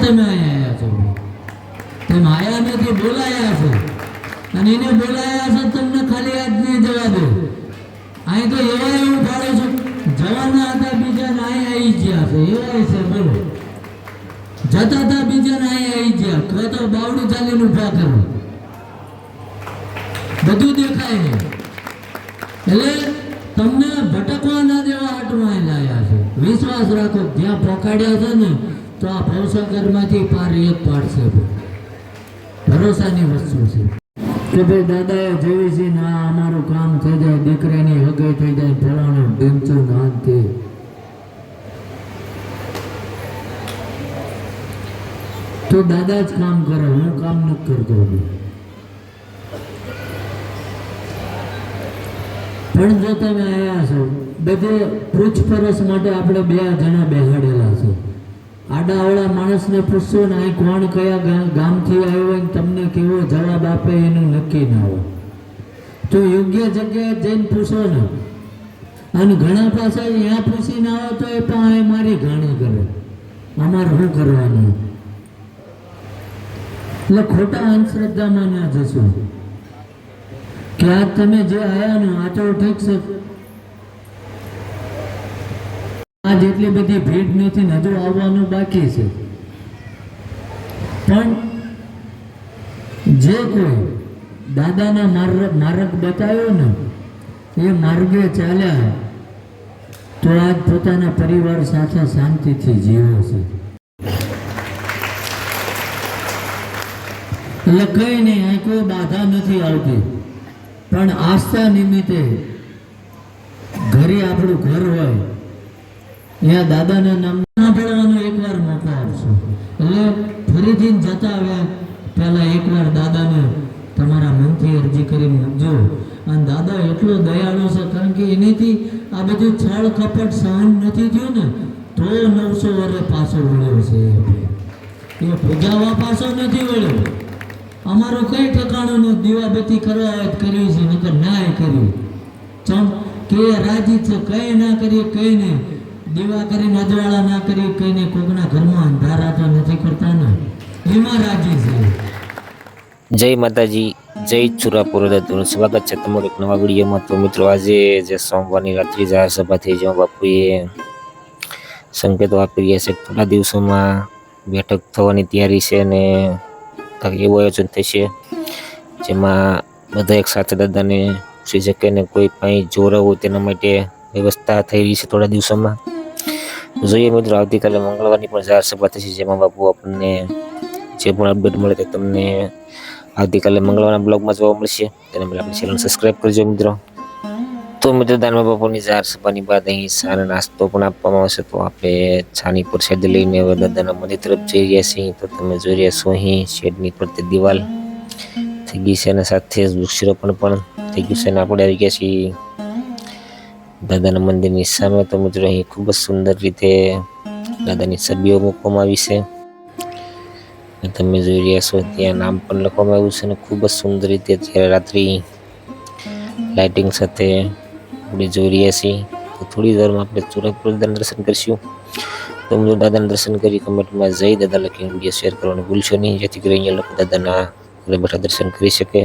તમે અહીંયા આવ્યા છો, તમે આયા નથી, બોલાયા છો. અને એને બોલાયા છો તમને ખાલી યાદ નહીં જવા દો. અહીં તો એવા એવું ફાળે છો, જવાના હતા બીજાને અહીંયા આવી ગયા છે, એવા છે. બોલો, જતા હતા બીજાને અહીંયા આવી ગયા. કહો તો બાવડું ચાલીને ઉભા કરો, બધું દેખાય ને. એટલે તમને ભટકવા ના દેવા હાટમાં લાયા છે. વિશ્વાસ રાખો, જ્યાં પહોંચાડ્યા છે ને તો આ ભવસાગરમાંથી પાર એક પાડશે. ભરોસાની વસ્તુ છે કે ભાઈ દાદાએ જેવી છે ને આ અમારું કામ થઈ જાય, દીકરાની હગાઈ થઈ જાય, ફલાણું ઢીમચું નામ તે. તો દાદા જ કામ કરે, હું કામ નથી કરતો. પણ જો તમે આવ્યા છો, બધે પૂછપરછ માટે આપણે 2 જણા બેહાડેલા છે. આડાવાળા માણસને પૂછશો ને અહીં કોણ કયા ગામથી આવ્યો હોય, તમને કેવો જવાબ આપે એનું નક્કી ના હોય. તો યોગ્ય જગ્યાએ જઈને પૂછો ને. અને ઘણા પાછા અહીંયા પૂછી ના આવે તો એ પણ મારી ઘાણી કરે, અમારે શું કરવાનું. એટલે ખોટા અંધશ્રદ્ધામાં ના જશો કે આ તમે જે આયા ને આ તો ઠીક છે, આ જેટલી બધી ભીડ નથી ને, હજુ આવવાનું બાકી છે. પણ જે કોઈ દાદાના માર્ગ બતાવ્યો ને એ માર્ગે ચાલ્યા તો આજ પોતાના પરિવાર સાથે શાંતિથી જીવે છે. એટલે કઈ નહીં, અહીં કોઈ બાધા નથી આવતી. પણ આસ્થા નિમિત્તે ઘરે આપણું ઘર હોય, અહીંયા દાદાના નામ સાંભળવાનો એકવાર મોકો આપશો. એટલે ફરીથી જતા આવ્યા પહેલા એકવાર દાદાને તમારા મનથી અરજી કરી મૂકજો. અને દાદા એટલો દયાળુ છે, કારણ કે એનેથી આ બધું છળ કપટ સહન નથી થયું ને તો 900 વર્ષ પાછો વળ્યો છે. એ પૂજાવા પાછો નથી વળ્યો. અમારું કઈ ઠેકાણું ને દીવાબત્તી કરવા કર્યું છે, નકર ના કર્યું. ચમ કે રાજી છે, કઈ ના કરીએ, કઈ નહીં. દીવા કરીને અજવાળા ના કરીએ, કઈ નહીં. કોકના ઘરમાં અંધારા તો નથી કરતા ને, એમાં રાજી છે. જય માતાજી, જય ચુરાપુર દાદાનું સ્વાગત છે તમારું એક નવા વિડીયોમાં. તો મિત્રો, આજે જે સોમવારની રાત્રિ જાહેર સભા થઈ, જેમાં બાપુએ સંકેતો આપી રહ્યા છે થોડા દિવસોમાં બેઠક થવાની તૈયારી છે અને એવું આયોજન થશે જેમાં બધા એક સાથે દાદાને પૂછી શકે ને કોઈ પાસે જોરા હોય તેના માટે વ્યવસ્થા થઈ રહી છે થોડા દિવસોમાં. જોઈએ મિત્રો, આવતીકાલે મંગળવારની પણ જાહેર સભા થશે, જેમાં બાપુ આપણને જે પણ અપડેટ મળે તે તમને આવતીકાલે મંગળવારના બ્લોગમાં જોવા મળશે. તેના માટે આપણી ચેનલ સબસ્ક્રાઈબ કરજો મિત્રો. તો મિત્રો, દાનવા બાપુની જાહેર સભાની બાદ અહીં સારો નાસ્તો પણ આપવામાં આવશે. તો આપણે છાની પર શેડ લઈને હવે દાદાના મંદિર તરફ જઈ રહ્યા છીએ. તો તમે જોઈ રહ્યા છો અહીં શેડની ફરતે દિવાલ થઈ ગઈ છે અને સાથે જ વૃક્ષારોપણ પણ થઈ ગયું છે અને આપણે આવી ગયા છીએ દાદાના મંદિરની સામે. તો મિત્રો, અહીં ખૂબ જ સુંદર રીતે દાદાની છબીઓ મૂકવામાં આવી છે. તમે જોઈ રહ્યા છો ત્યાં નામ પણ લખવામાં આવ્યું છે અને ખૂબ જ સુંદર રીતે જ્યારે રાત્રિ લાઇટિંગ સાથે આપણે જોઈ રહ્યા છીએ. તો થોડી વારમાં આપણે ચુરાપુર દાદાના દર્શન કરીશું. તો મિત્રો, દાદાના દર્શન કરી કમેન્ટમાં જય દાદા લખીને વિડીયો શેર કરવાનું ભૂલશો નહીં, જેથી કરી અહીંયા લોકો દાદાના ઘરે બેઠા દર્શન કરી શકે.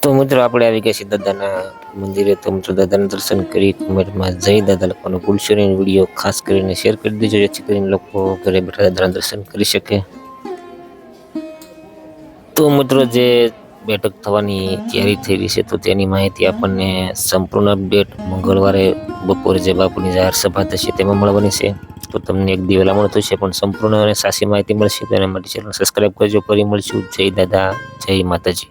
તો મિત્રો, આપણે આવી ગયા છીએ દાદાના મંદિરે. તો મિત્રો, દાદાના દર્શન કરી કમેન્ટમાં જય દાદા લખવાનું ભૂલશો નહીં. વિડીયો ખાસ કરીને શેર કરી દેજો, જેથી કરીને લોકો ઘરે બેઠા દાદાના દર્શન કરી શકે. તો મિત્રો, જે બેઠક થવાની તૈયારી થઈ રહી છે તો તેની માહિતી આપણને સંપૂર્ણ અપડેટ મંગળવારે બપોરે જે બાપુની જાહેર સભા થશે તેમાં મળવાની છે. તો તમને એક દી વહેલા મળતું છે, પણ સંપૂર્ણ અને સાચી માહિતી મળશે. તો એના માટે ચેનલ સબસ્ક્રાઈબ કરજો. ફરી મળશું. જય દાદા, જય માતાજી.